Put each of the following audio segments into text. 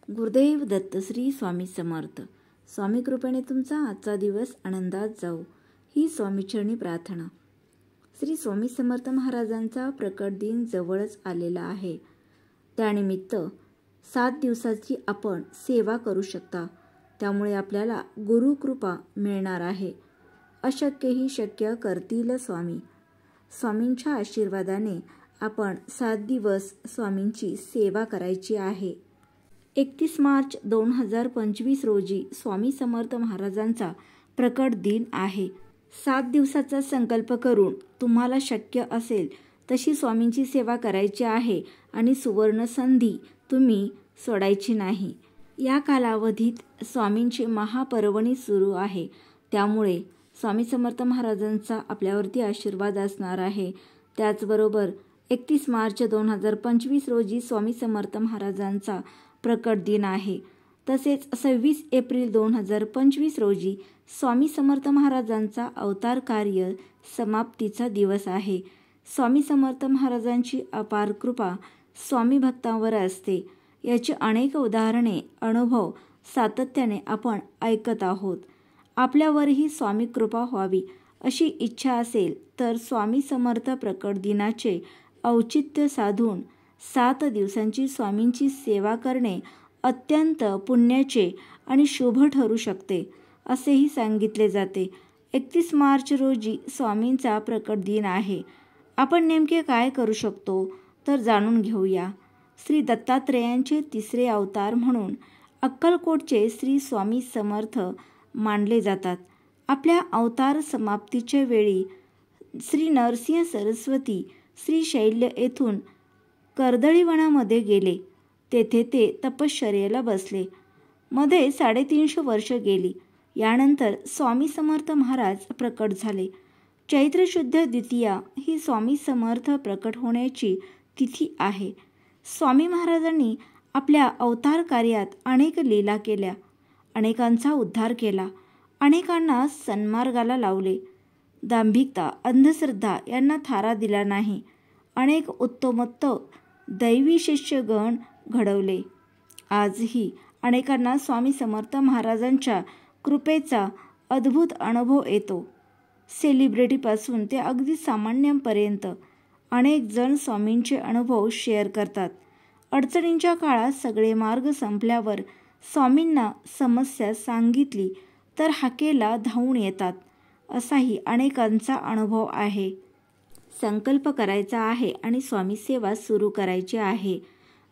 गुरुदेव दत्त. श्री स्वामी समर्थ. स्वामी कृपेने तुमचा आजचा दिवस आनंदात जाऊ ही स्वामीचरणी प्रार्थना. श्री स्वामी समर्थ महाराजांचा प्रकट दिन जवळच आलेला आहे. त्यानिमित्त 7 दिवसाची आपण सेवा करू शकता. त्यामुळे आपल्याला गुरुकृपा मिळणार आहे. अशक्यही शक्य करतील स्वामी. स्वामींच्या आशीर्वादाने आपण 7 दिवस स्वामींची सेवा करायची आहे. 31 मार्च 2025 रोजी स्वामी समर्थ महाराजांचा प्रकट दिन आहे. 7 दिवसाचा संकल्प करून तुम्हाला शक्य असेल तशी स्वामींची सेवा करायची आहे आणि सुवर्ण संधी तुम्ही सोडायची नाही. या कालावधीत स्वामींची महापर्वणी सुरू आहे. त्यामुळे स्वामी समर्थ महाराजांचा आपल्यावरती आशीर्वाद असणार आहे. त्याचबरोबर 31 मार्च 2025 रोजी स्वामी समर्थ महाराजांचा प्रकट दिन आहे. तसेच 26 एप्रिल 2025 रोजी स्वामी समर्थ महाराजांचा अवतार कार्य समाप्तीचा दिवस आहे. स्वामी समर्थ महाराजांची अपार कृपा स्वामी भक्तांवर असते. याची अनेक उदाहरणे, अनुभव सातत्याने आपण ऐकत आहोत. आपल्यावरही स्वामी कृपा व्हावी अशी इच्छा असेल तर स्वामी समर्थ प्रकट दिनाचे औचित्य साधून 7 दिवसांची स्वामींची सेवा करणे अत्यंत पुण्याचे आणि शुभ ठरू शकते असेही सांगितले जाते. 31 मार्च रोजी स्वामींचा प्रकट दिन आहे. आपण नेमके काय करू शकतो तर जाणून घेऊया. श्री दत्तात्रेयांचे 3रे अवतार म्हणून अक्कलकोटचे श्री स्वामी समर्थ मानले जातात. आपल्या अवतार समाप्तीच्या वेळी श्री नरसिंह सरस्वती श्रीशैल्य येथून कर्दळीवनामध्ये गेले. तेथे ते तपश्चर्येला बसले. मध्ये 350 वर्ष गेली. यानंतर स्वामी समर्थ महाराज प्रकट झाले. चैत्र शुद्ध द्वितीया ही स्वामी समर्थ प्रकट होण्याची तिथी आहे. स्वामी महाराजांनी आपल्या अवतार कार्यात अनेक लीला केल्या. अनेकांचा उद्धार केला. अनेकांना सन्मार्गाला लावले. दांभिकता, अंधश्रद्धा यांना थारा दिला नाही. अनेक उत्तमोत्तम दैवी शिष्यगण घडवले. आजही अनेकांना स्वामी समर्थ महाराजांच्या कृपेचा अद्भुत अनुभव येतो. सेलिब्रिटीपासून ते अगदी सामान्यांपर्यंत अनेक जण स्वामींचे अनुभव शेअर करतात. अडचणींच्या काळात सगळे मार्ग संपल्यावर स्वामींना समस्या सांगितली तर हाकेला धावून येतात. असाही अनेकांचा अनुभव आहे. संकल्प करायचा आहे आणि स्वामी सेवा सुरू करायची आहे.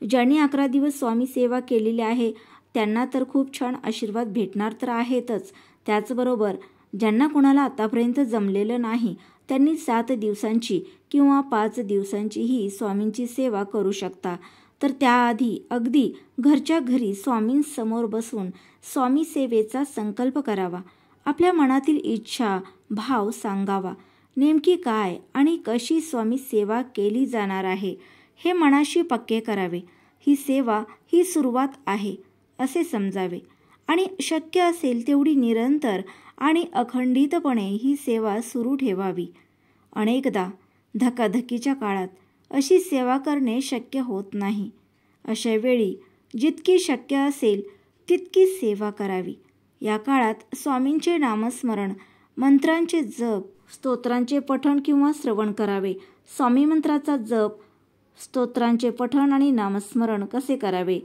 ज्यांनी 11 दिवस स्वामी सेवा केलेली आहे त्यांना तर खूप छान आशीर्वाद भेटणार तर आहेतच. त्याचबरोबर ज्यांना कोणाला आतापर्यंत जमलेलं नाही त्यांनी 7 दिवसांची किंवा 5 दिवसांचीही स्वामींची सेवा करू शकता. तर त्याआधी अगदी घरच्या घरी स्वामींसमोर बसून स्वामी सेवेचा संकल्प करावा. आपल्या मनातील इच्छा, भाव सांगावा. नेमकी काय आणि कशी स्वामी सेवा केली जाणार आहे हे मनाशी पक्के करावे. ही सेवा ही सुरुवात आहे असे समजावे आणि शक्य असेल तेवढी निरंतर आणि अखंडितपणे ही सेवा सुरू ठेवावी. अनेकदा धकाधकीच्या काळात अशी सेवा करणे शक्य होत नाही. अशा वेळी जितकी शक्य असेल तितकी सेवा करावी. या काळात स्वामींचे नामस्मरण, मंत्रांचे जप, स्तोत्रांचे पठण किंवा श्रवण करावे. स्वामी मंत्राचा जप, स्तोत्रांचे पठण आणि नामस्मरण कसे करावे?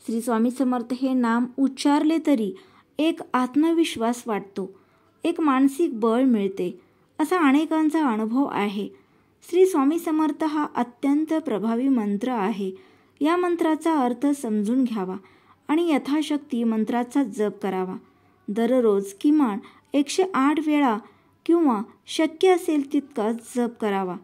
श्री स्वामी समर्थ हे नाम उच्चारले तरी एक आत्मविश्वास वाटतो, एक मानसिक बळ मिळते असा अनेकांचा अनुभव आहे. श्री स्वामी समर्थ हा अत्यंत प्रभावी मंत्र आहे. या मंत्राचा अर्थ समजून घ्यावा आणि यथाशक्ती मंत्राचा जप करावा. दररोज किमान 108 वेळा किंवा शक्य असेल तितका जप करावा.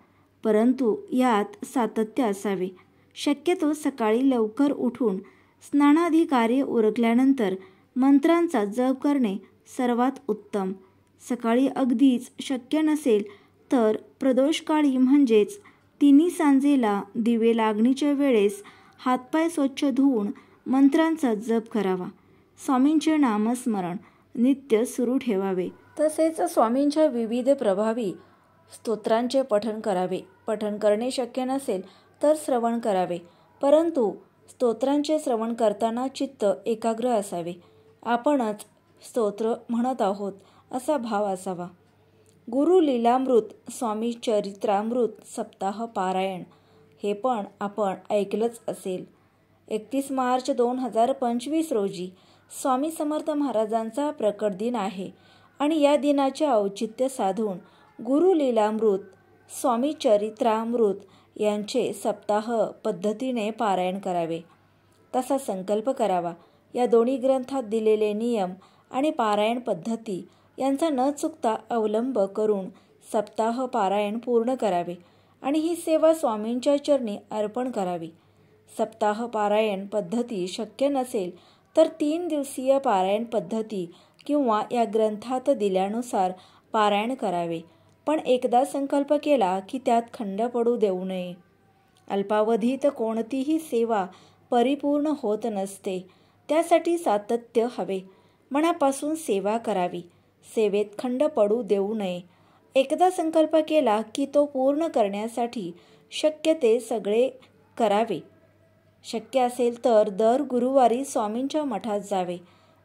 परंतु यात सातत्य असावे. शक्यतो सकाळी लवकर उठून स्नानादी कार्य उरकल्यानंतर मंत्रांचा जप करणे सर्वात उत्तम. सकाळी अगदीच शक्य नसेल तर प्रदोषकाळी म्हणजेच तिन्ही सांजेला दिवे लागणीच्या वेळेस हातपाय स्वच्छ धुवून मंत्रांचा जप करावा. स्वामींचे नामस्मरण नित्य सुरू ठेवावे. तसेच स्वामींच्या विविध प्रभावी स्तोत्रांचे पठण करावे. पठण करणे शक्य नसेल तर श्रवण करावे. परंतु स्तोत्रांचे श्रवण करताना चित्त एकाग्र असावे. आपणच स्तोत्र म्हणत आहोत असा भाव असावा. गुरु लीलामृत, स्वामी चरित्रामृत सप्ताह पारायण हे पण आपण ऐकलंच असेल. 31 मार्च 2025 रोजी स्वामी समर्थ महाराजांचा प्रकट दिन आहे आणि या दिनाचे औचित्य साधून गुरु लीलामृत, स्वामी चरित्रामृत यांचे सप्ताह पद्धतीने पारायण करावे, तसा संकल्प करावा. या दोन्ही ग्रंथात दिलेले नियम आणि पारायण पद्धती यांचा न चुकता अवलंब करून सप्ताह पारायण पूर्ण करावे आणि ही सेवा स्वामींच्या चरणी अर्पण करावी. सप्ताह पारायण पद्धती शक्य नसेल तर 3 दिवसीय पारायण पद्धती किंवा या ग्रंथात दिल्यानुसार पारायण करावे. पण एकदा संकल्प केला की त्यात खंड पडू देऊ नये. अल्पावधीत कोणतीही सेवा परिपूर्ण होत नसते. त्यासाठी सातत्य हवे. मनापासून सेवा करावी. सेवेत खंड पडू देऊ नये. एकदा संकल्प केला की तो पूर्ण करण्यासाठी शक्य ते सगळे करावे. शक्य असेल तर दर गुरुवारी स्वामींच्या मठात जावे.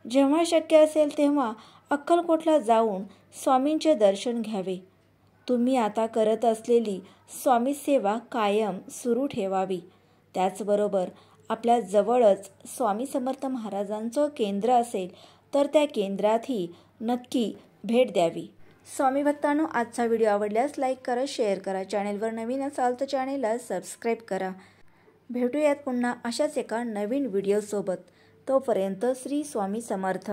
जेव्हा शक्य असेल तेव्हा अक्कलकोटला जाऊन स्वामींचे दर्शन घ्यावे. तुम्ही आता करत असलेली स्वामी सेवा कायम सुरू ठेवावी. त्याचबरोबर आपल्या जवळच स्वामी समर्थ महाराजांचं केंद्र असेल तर त्या केंद्रातही नक्की भेट द्यावी. स्वामी भक्तांनो, आजचा व्हिडिओ आवडल्यास लाईक करा, शेअर करा. चॅनेलवर नवीन असाल तर चॅनेलला सबस्क्राईब करा. भेटूयात पुन्हा अशाच एका नवीन व्हिडिओसोबत. तोपर्यंत श्री स्वामी समर्थ.